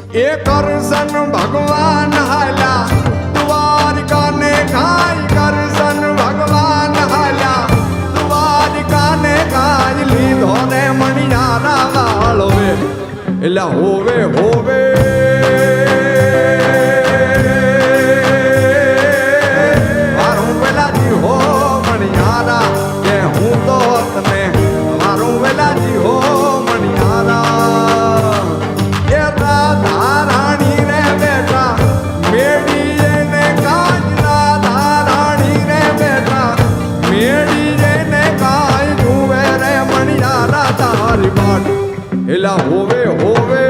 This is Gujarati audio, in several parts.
એ કરશન ભગવાન હાલ્યા દ્વારિકાને ખાઈ કરશન ભગવાન હાલ્યા દ્વારિકાને ખાઈ લીધો ને મણિયારા વાળવે એટલે હોવે હોવે મારું વેલાજી હો મણિયારા કે હું તો તને મારું વેલાજી હો મણિયારા એ રાધા રાણી રે બેટા મેળી એને કાજ રાધા રાણી રે બેટા મેળી એને કાજ જુએ રે મણિયારા તારી બાટ એલા હોવે હોવે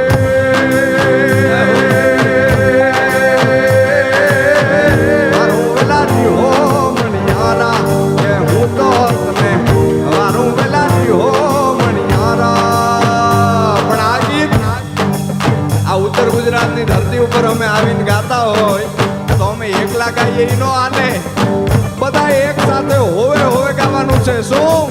મારું વેલાજી હો મણિયારા કે હું તો તને મારું વેલાજી હો મણિયારા પણ આ ગીત આ ઉત્તર ગુજરાતની ધરતી ઉપર અમે આવીને ગાતા હોય તો અમે એકલા ગાઈએ નો આને બધા એક સાથે હોવે હોવે ગાવાનું છે શું